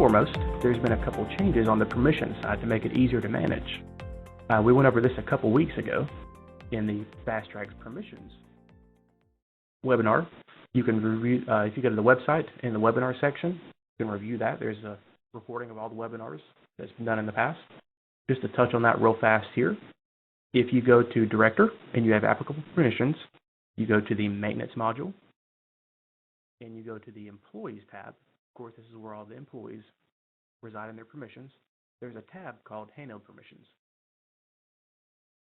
foremost, there's been a couple changes on the permission side to make it easier to manage. We went over this a couple weeks ago in the Fast Track Permissions webinar. You can review, if you go to the website in the webinar section, you can review that. There's a recording of all the webinars that's been done in the past. Just to touch on that real fast here, if you go to Director and you have applicable permissions, you go to the Maintenance module, and you go to the Employees tab. Of course, this is where all the employees reside in their permissions. There's a tab called Handheld Permissions.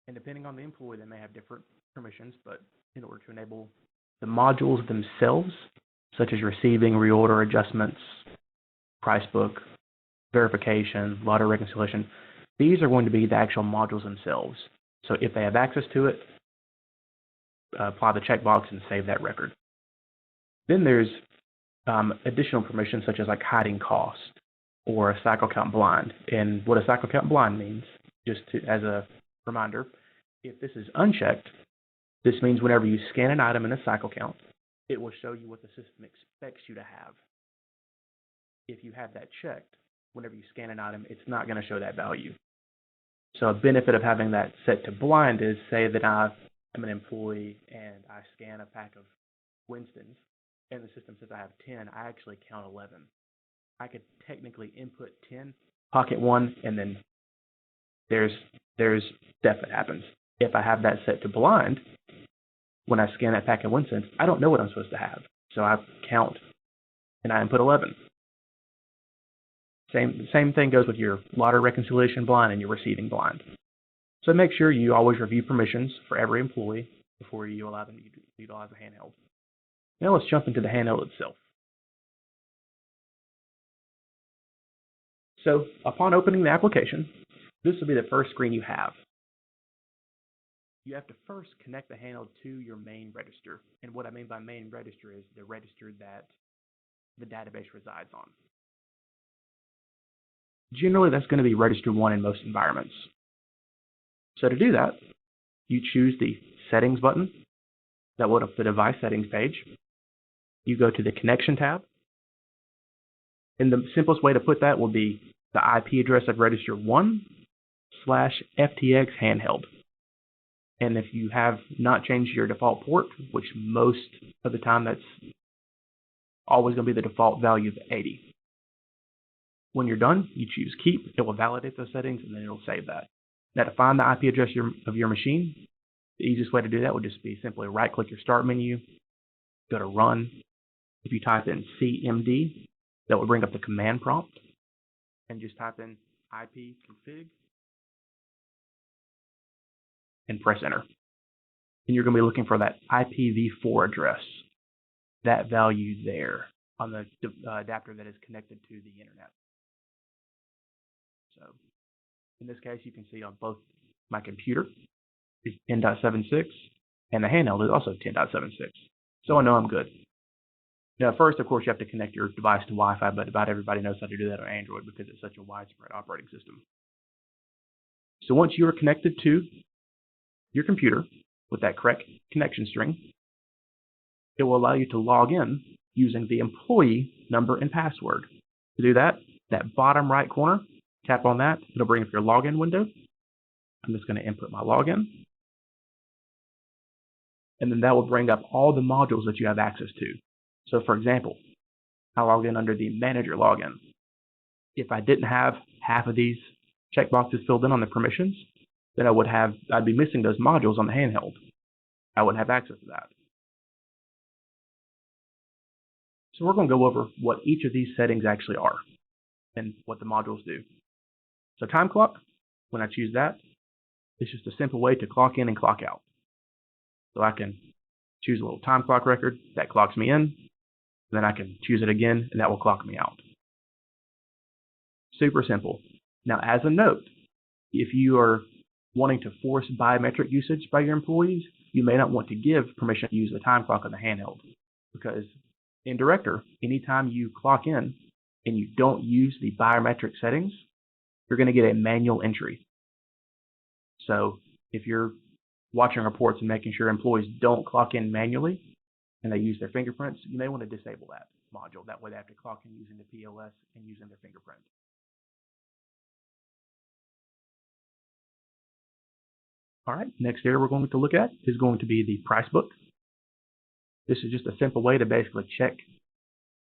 And depending on the employee, they may have different permissions, but in order to enable the modules themselves, such as receiving, reorder, adjustments, price book, verification, lottery reconciliation, these are going to be the actual modules themselves. So if they have access to it, apply the checkbox and save that record. Then there's additional permissions such as like hiding cost or a cycle count blind. And what a cycle count blind means, just as a reminder, if this is unchecked, this means whenever you scan an item in a cycle count, it will show you what the system expects you to have. If you have that checked, whenever you scan an item, it's not going to show that value. So a benefit of having that set to blind is, say that I am an employee and I scan a pack of Winston's, and the system says I have 10, I actually count 11. I could technically input 10, pocket 1, and then there's stuff that happens. If I have that set to blind, when I scan that pack of Winston's, I don't know what I'm supposed to have. So I count and I input 11. Same thing goes with your lottery reconciliation blind and your receiving blind. So make sure you always review permissions for every employee before you allow them to utilize a handheld. Now let's jump into the handheld itself. So upon opening the application, this will be the first screen you have. You have to first connect the handheld to your main register. And what I mean by main register is the register that the database resides on. Generally, that's going to be register 1 in most environments. So to do that, you choose the Settings button that will open up the device settings page. You go to the Connection tab. And the simplest way to put that will be the IP address of register 1/FTx handheld. And if you have not changed your default port, which most of the time that's always going to be the default value of 80. When you're done, you choose Keep. It will validate those settings, and then it will save that. Now, to find the IP address of your machine, the easiest way to do that would just be simply right-click your Start menu, go to Run. If you type in CMD, that will bring up the command prompt, and just type in ipconfig and press Enter. And you're going to be looking for that IPv4 address, that value there on the adapter that is connected to the internet. So in this case, you can see on both my computer is 10.76 and the handheld is also 10.76. So I know I'm good. Now, first, of course, you have to connect your device to Wi-Fi, but about everybody knows how to do that on Android because it's such a widespread operating system. So once you are connected to your computer with that correct connection string, it will allow you to log in using the employee number and password. To do that, that bottom right corner, tap on that. It'll bring up your login window. I'm just going to input my login. And then that will bring up all the modules that you have access to. So for example, I log in under the manager login. If I didn't have half of these checkboxes filled in on the permissions, then I'd be missing those modules on the handheld. I wouldn't have access to that. So we're going to go over what each of these settings actually are and what the modules do. So time clock, when I choose that, it's just a simple way to clock in and clock out. So I can choose a little time clock record that clocks me in, then I can choose it again and that will clock me out. Super simple. Now as a note, if you are wanting to force biometric usage by your employees, you may not want to give permission to use the time clock on the handheld, because in Director, anytime you clock in and you don't use the biometric settings, you're going to get a manual entry. So if you're watching reports and making sure employees don't clock in manually, and they use their fingerprints, you may want to disable that module. That way they have to clock in using the POS and using their fingerprint. All right, next area we're going to look at is going to be the price book. This is just a simple way to basically check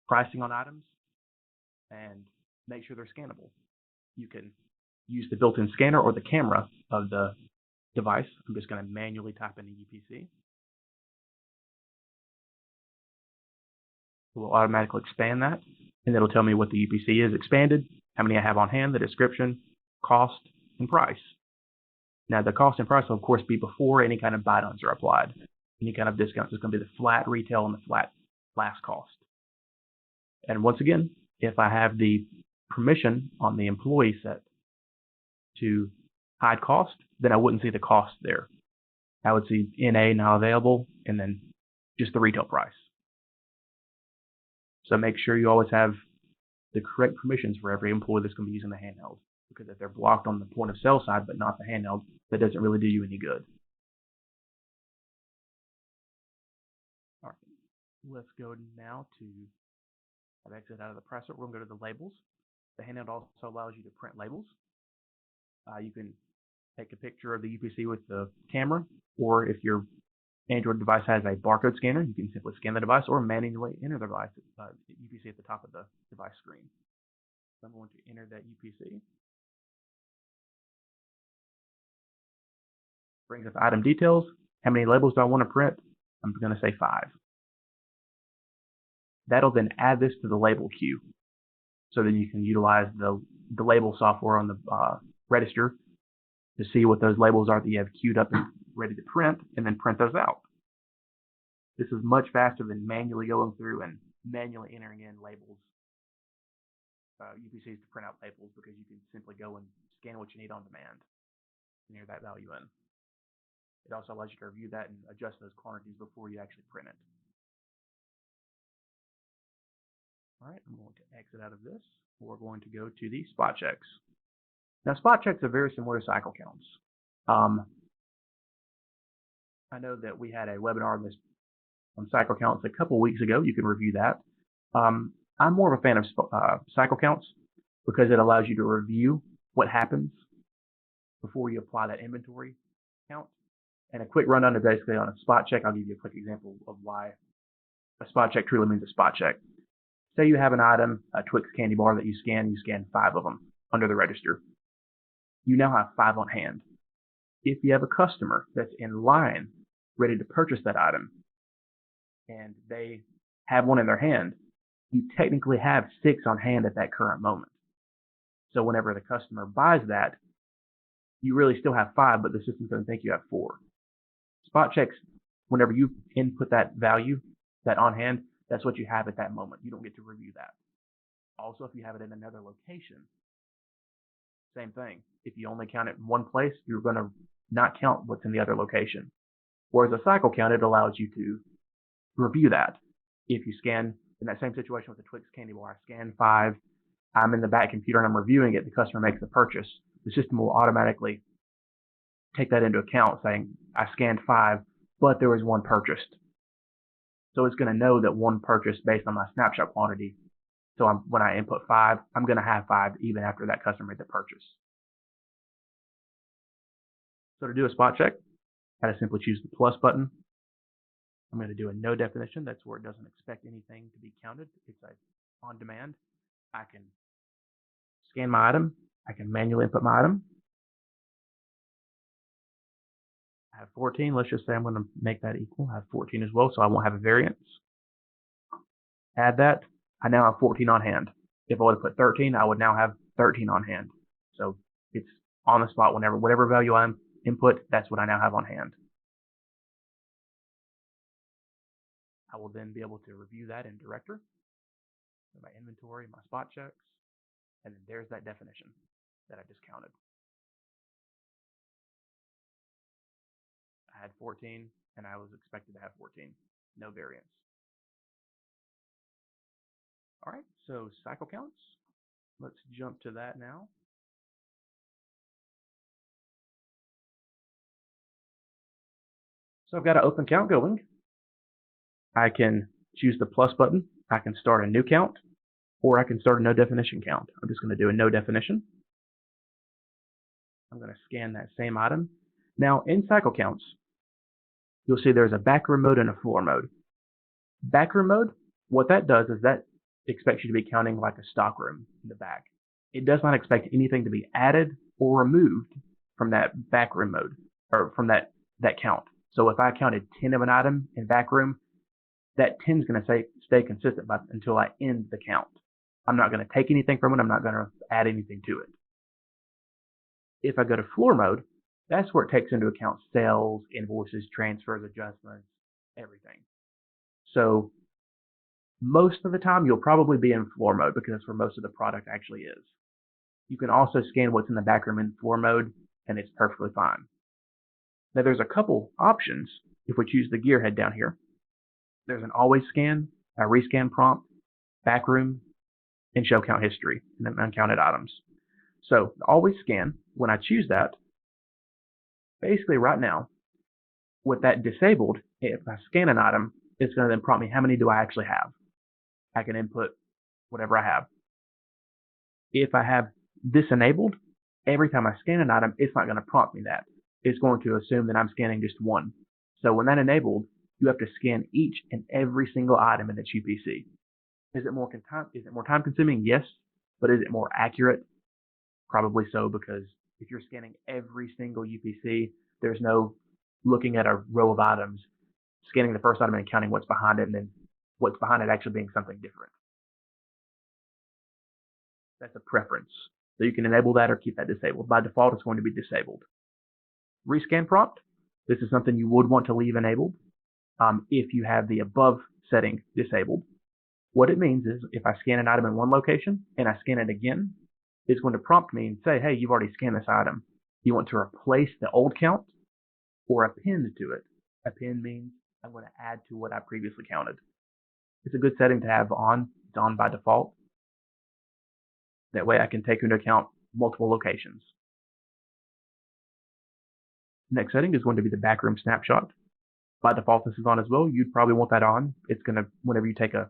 pricing on items and make sure they're scannable. You can use the built-in scanner or the camera of the device. I'm just going to manually type in the UPC. It will automatically expand that, and it'll tell me what the UPC is expanded, how many I have on hand, the description, cost, and price. Now, the cost and price will, of course, be before any kind of buy-downs are applied. Any kind of discounts is going to be the flat retail and the flat last cost. And once again, if I have the permission on the employee set to hide cost, then I wouldn't see the cost there. I would see NA now available and then just the retail price. So make sure you always have the correct permissions for every employee that's going to be using the handheld. Because if they're blocked on the point of sale side but not the handheld, that doesn't really do you any good. All right, let's go now to I've exited out of the presser. We're going to go to the labels. The handheld also allows you to print labels. You can take a picture of the UPC with the camera, or if your Android device has a barcode scanner, you can simply scan the device or manually enter the device UPC at the top of the device screen. So I'm going to enter that UPC. Brings up item details. How many labels do I want to print? I'm going to say 5. That'll then add this to the label queue. So then you can utilize the label software on the register to see what those labels are that you have queued up and ready to print, and then print those out. This is much faster than manually going through and manually entering in labels, UPCs to print out labels, because you can simply go and scan what you need on demand and enter that value in. It also allows you to review that and adjust those quantities before you actually print it. All right, I'm going to exit out of this. We're going to go to the spot checks. Now, spot checks are very similar to cycle counts. I know that we had a webinar on this on cycle counts a couple weeks ago. You can review that. I'm more of a fan of cycle counts because it allows you to review what happens before you apply that inventory count. And a quick rundown of basically on a spot check, I'll give you a quick example of why a spot check truly means a spot check. Say you have an item, a Twix candy bar that you scan 5 of them under the register. You now have 5 on hand. If you have a customer that's in line ready to purchase that item and they have one in their hand, you technically have 6 on hand at that current moment. So whenever the customer buys that, you really still have 5, but the system's going to think you have 4. Spot checks, whenever you input that value, that on hand, that's what you have at that moment. You don't get to review that. Also, if you have it in another location, same thing. If you only count it in one place, you're going to not count what's in the other location. Whereas a cycle count, it allows you to review that. If you scan, in that same situation with the Twix candy bar, I scan 5, I'm in the back computer and I'm reviewing it, the customer makes the purchase. The system will automatically take that into account, saying, I scanned 5, but there was 1 purchased. So it's going to know that 1 purchased based on my snapshot quantity. So when I input 5, I'm going to have 5 even after that customer made the purchase. So to do a spot check, I gotta simply choose the plus button. I'm going to do a no definition. That's where it doesn't expect anything to be counted. It's on demand. I can scan my item. I can manually input my item. I have 14. Let's just say I'm going to make that equal. I have 14 as well, so I won't have a variance. Add that. I now have 14 on hand. If I would have put 13, I would now have 13 on hand. So it's on the spot whenever, whatever value I input, that's what I now have on hand. I will then be able to review that in Director, my inventory, my spot checks, and then there's that definition that I just counted. I had 14, and I was expected to have 14. No variance. All right, so cycle counts. Let's jump to that now. So I've got an open count going. I can choose the plus button. I can start a new count, or I can start a no definition count. I'm just going to do a no definition. I'm going to scan that same item. Now in cycle counts, you'll see there's a backroom mode and a floor mode. Backroom mode, what that does is that expects you to be counting like a stockroom in the back. It does not expect anything to be added or removed from that backroom mode, or from that count. So if I counted 10 of an item in backroom, that 10 is going to stay consistent until I end the count. I'm not going to take anything from it. I'm not going to add anything to it. If I go to floor mode, that's where it takes into account sales, invoices, transfers, adjustments, everything. So most of the time, you'll probably be in floor mode because that's where most of the product actually is. You can also scan what's in the backroom in floor mode, and it's perfectly fine. Now, there's a couple options if we choose the gearhead down here. There's an always scan, a rescan prompt, backroom, and show count history, and then uncounted items. So always scan, when I choose that, basically right now, with that disabled, if I scan an item, it's going to then prompt me how many do I actually have. I can input whatever I have. If I have this enabled, every time I scan an item, it's not going to prompt me that. It's going to assume that I'm scanning just one. So when that's enabled, you have to scan each and every single item in its UPC. Is it more time consuming? Yes. But is it more accurate? Probably so, because if you're scanning every single UPC, there's no looking at a row of items, scanning the first item and counting what's behind it, and then what's behind it actually being something different. That's a preference. So you can enable that or keep that disabled. By default, it's going to be disabled. Rescan prompt. This is something you would want to leave enabled if you have the above setting disabled. What it means is if I scan an item in one location and I scan it again, it's going to prompt me and say, hey, you've already scanned this item. You want to replace the old count or append to it. Append means I'm going to add to what I previously counted. It's a good setting to have on. It's on by default. That way I can take into account multiple locations. Next setting is going to be the backroom snapshot. By default, this is on as well. You'd probably want that on. It's going to, whenever you take a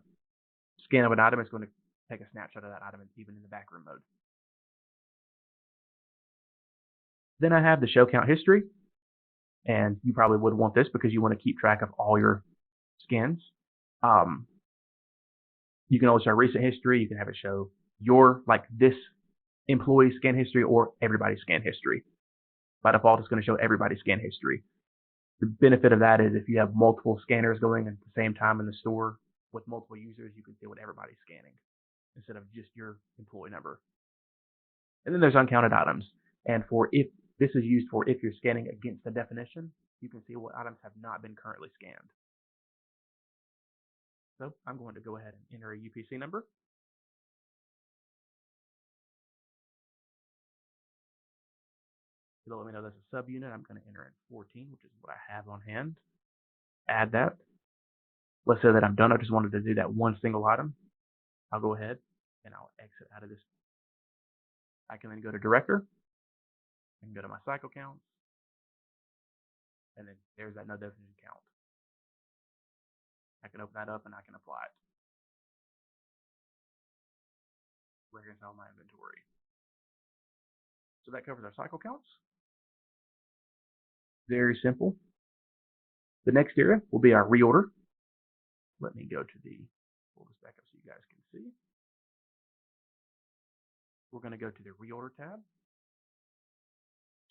scan of an item, it's going to take a snapshot of that item, even in the backroom mode. Then I have the show count history, and you probably would want this because you want to keep track of all your scans. You can also show recent history. You can have it show your, like this employee scan history or everybody's scan history. By default, it's going to show everybody's scan history. The benefit of that is if you have multiple scanners going at the same time in the store with multiple users, you can see what everybody's scanning instead of just your employee number. And then there's uncounted items. And this is used for if you're scanning against the definition, you can see what items have not been currently scanned. So I'm going to go ahead and enter a UPC number. It'll let me know that's a subunit. I'm going to enter in 14, which is what I have on hand. Add that. Let's say that I'm done. I just wanted to do that one single item. I'll go ahead and I'll exit out of this. I can then go to director and go to my cycle counts. And then there's that no definition count. I can open that up and I can apply it. Reconcile my inventory. So that covers our cycle counts. Very simple. The next area will be our reorder. Let me go to pull this back up so you guys can see. We're going to go to the reorder tab.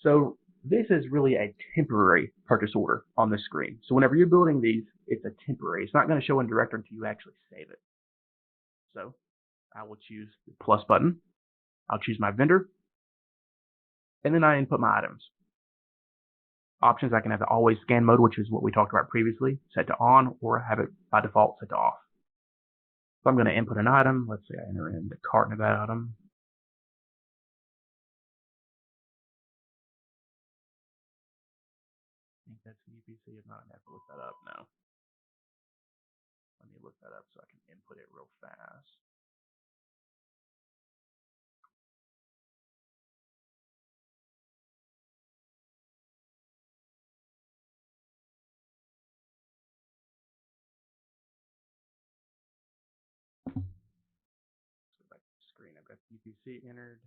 So this is really a temporary purchase order on the screen. So whenever you're building these, it's a temporary. It's not going to show in Director until you actually save it. So I will choose the plus button. I'll choose my vendor. And then I input my items. Options, I can have the always scan mode, which is what we talked about previously, set to on, or have it by default set to off. So I'm going to input an item. Let's say I enter in the carton of that item. I think that's the UPC. If not, I have to look that up now. Let me look that up so I can input it real fast. UPC entered.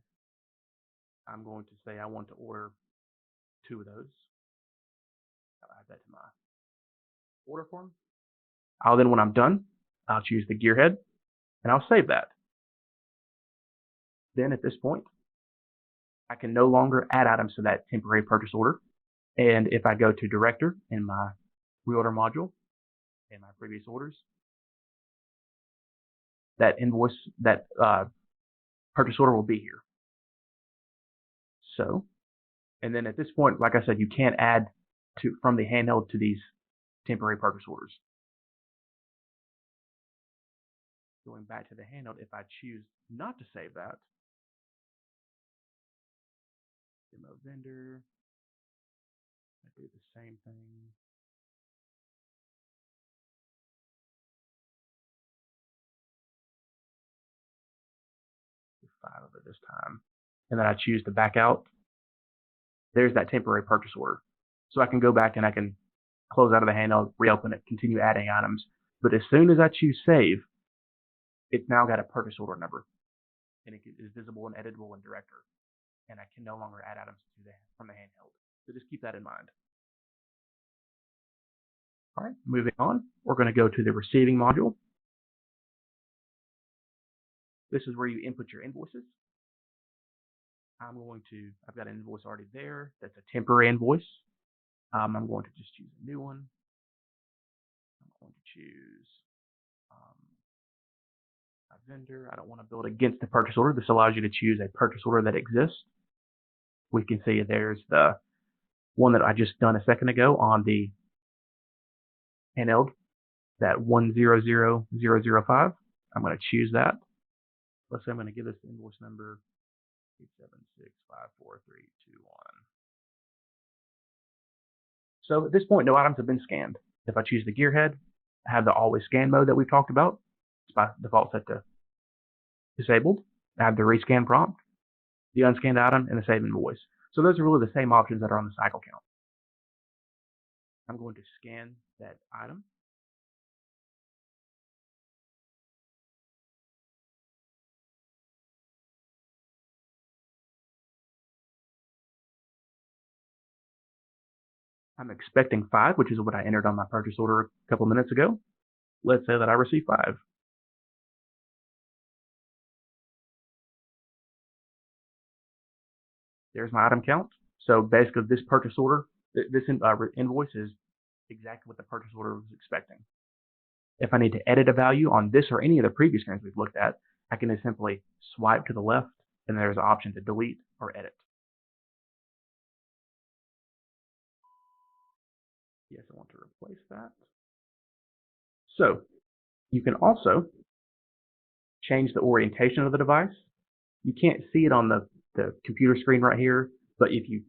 I'm going to say I want to order 2 of those. I'll add that to my order form. Then, when I'm done, I'll choose the gearhead and I'll save that. Then at this point, I can no longer add items to that temporary purchase order. And if I go to Director in my reorder module and my previous orders, that invoice, that purchase order will be here. So, and then at this point, like I said, you can't add from the handheld to these temporary purchase orders. Going back to the handheld, if I choose not to save that, demo vendor, I do the same thing. Do 5 of it this time. And then I choose to back out. There's that temporary purchase order. So I can go back and I can close out of the handheld, reopen it, continue adding items. But as soon as I choose save, it's now got a purchase order number. And it is visible and editable in Director. And I can no longer add items from the handheld. So just keep that in mind. All right, moving on, we're going to go to the receiving module. This is where you input your invoices. I've got an invoice already there. That's a temporary invoice. I'm going to just choose a new one. I'm going to choose a vendor. I don't want to build against the purchase order. This allows you to choose a purchase order that exists. We can see there's the one that I just done a second ago on the handheld, that 100005. I'm going to choose that. Let's say I'm going to give this invoice number 876543321. So at this point, no items have been scanned. If I choose the gearhead, I have the always scan mode that we've talked about. It's by default set to disabled. I have the rescan prompt, the unscanned item, and the save invoice. So those are really the same options that are on the cycle count. I'm going to scan that item. I'm expecting 5, which is what I entered on my purchase order a couple minutes ago. Let's say that I receive 5. There's my item count. So basically, this purchase order, this invoice is exactly what the purchase order was expecting. If I need to edit a value on this or any of the previous screens we've looked at, I can just simply swipe to the left, and there's an option to delete or edit. Yes, I want to replace that. So you can also change the orientation of the device. You can't see it on the computer screen right here, but if you,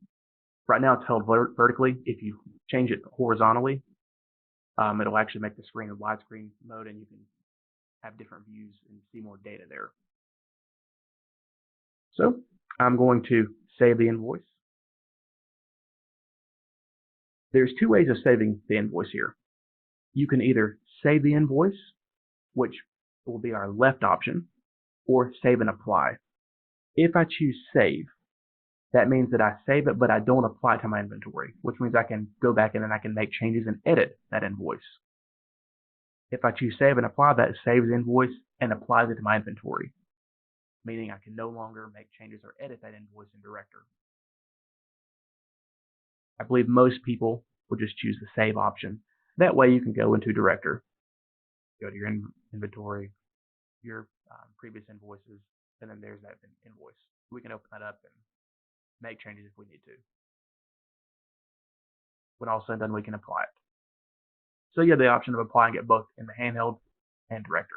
right now it's held vertically. If you change it horizontally, it'll actually make the screen a widescreen mode, and you can have different views and see more data there. So I'm going to save the invoice. There's 2 ways of saving the invoice here. You can either save the invoice, which will be our left option, or save and apply. If I choose save, that means that I save it, but I don't apply it to my inventory, which means I can go back in and I can make changes and edit that invoice. If I choose save and apply, that saves the invoice and applies it to my inventory, meaning I can no longer make changes or edit that invoice in Director. I believe most people will just choose the save option. That way you can go into Director, go to your inventory, your previous invoices, and then there's that invoice. We can open that up and make changes if we need to. When all said and done, we can apply it. So you have the option of applying it both in the handheld and Director.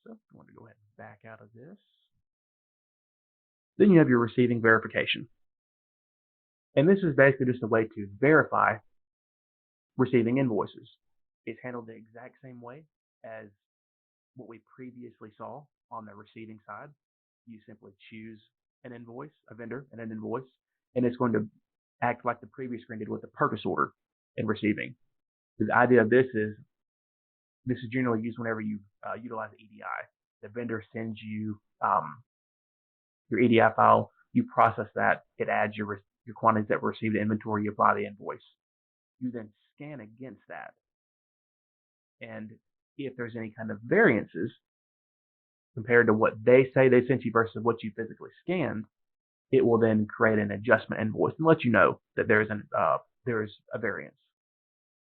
So I'm going to go ahead and back out of this. Then you have your receiving verification. And this is basically just a way to verify receiving invoices. It's handled the exact same way as what we previously saw on the receiving side. You simply choose an invoice, a vendor, and an invoice, and it's going to act like the previous screen did with the purchase order in receiving. The idea of this is generally used whenever you utilize EDI. The vendor sends you your EDI file. You process that. It adds your quantities that were received to inventory. You apply the invoice. You then scan against that. And if there's any kind of variances compared to what they say they sent you versus what you physically scanned, it will then create an adjustment invoice and let you know that there is a variance.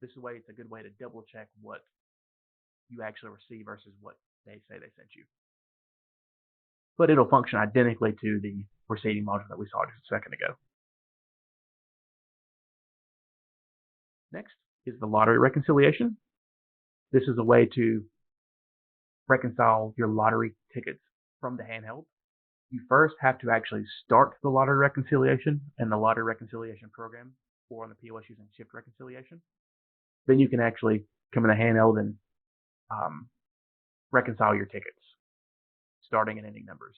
This way, it's a good way to double check what you actually receive versus what they say they sent you. But it'll function identically to the preceding module that we saw just a second ago. Next is the lottery reconciliation. This is a way to reconcile your lottery tickets from the handheld. You first have to actually start the lottery reconciliation in the lottery reconciliation program or on the POS using shift reconciliation. Then you can actually come in the handheld and reconcile your tickets, starting and ending numbers.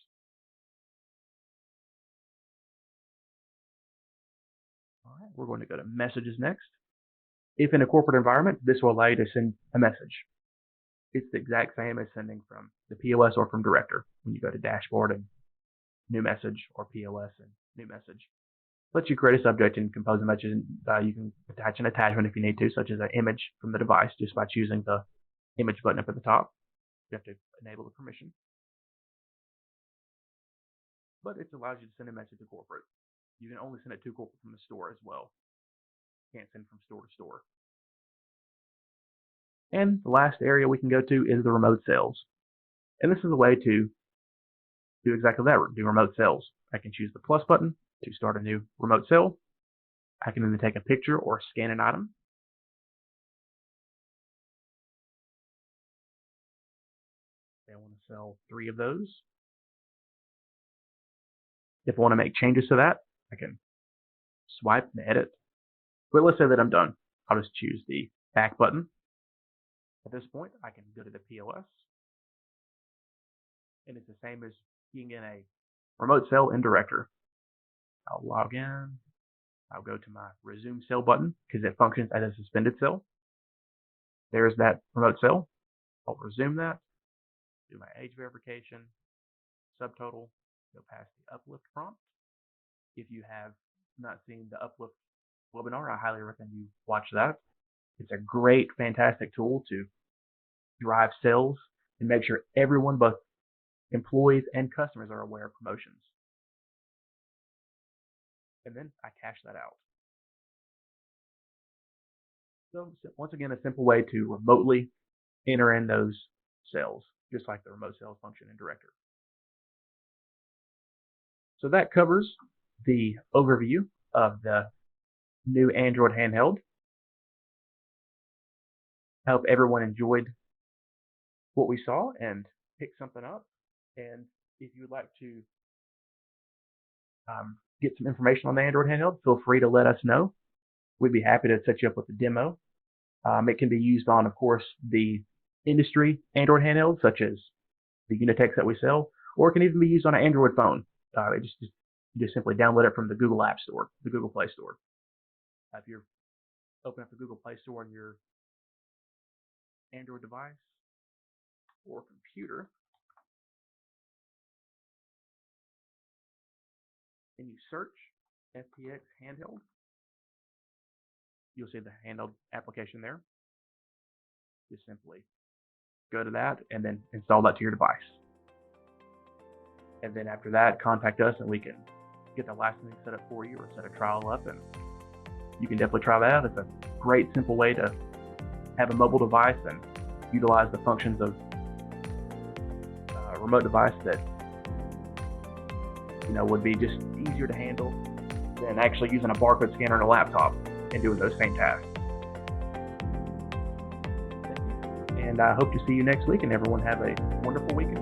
All right, we're going to go to messages next. If in a corporate environment, this will allow you to send a message. It's the exact same as sending from the POS or from Director when you go to Dashboard and New Message or POS and New Message. Lets you create a subject and compose a message. You can attach an attachment if you need to, such as an image from the device, just by choosing the image button up at the top. You have to enable the permission. But it allows you to send a message to corporate. You can only send it to corporate from the store as well. You can't send from store to store. And the last area we can go to is the remote sales. And this is a way to do exactly that, do remote sales. I can choose the plus button to start a new remote sale. I can then take a picture or scan an item. I want to sell 3 of those. If I want to make changes to that, I can swipe and edit. But let's say that I'm done. I'll just choose the back button. At this point, I can go to the POS. And it's the same as being in a remote sale in Director. I'll log in. I'll go to my resume sale button because it functions as a suspended sale. There's that remote sale. I'll resume that. Do my age verification, subtotal, go past the uplift prompt. If you have not seen the uplift webinar, I highly recommend you watch that. It's a great, fantastic tool to drive sales and make sure everyone, both employees and customers, are aware of promotions. And then I cash that out. So once again, a simple way to remotely enter in those sales, just like the remote sales function in Director. So that covers the overview of the new Android handheld. I hope everyone enjoyed what we saw and picked something up. And if you would like to get some information on the Android handheld, feel free to let us know. We'd be happy to set you up with a demo. It can be used on, of course, the industry Android handhelds, such as the Unitex that we sell, or it can even be used on an Android phone. You just simply download it from the Google App Store, the Google Play Store. If you open up the Google Play Store on your Android device or computer, and you search FTx handheld, you'll see the handheld application there. Just simply go to that and then install that to your device. And then after that, contact us and we can get the licensing set up for you or set a trial up, and you can definitely try that out. It's a great, simple way to have a mobile device and utilize the functions of a remote device that would be just easier to handle than actually using a barcode scanner on a laptop and doing those same tasks. And I hope to see you next week, and everyone have a wonderful weekend.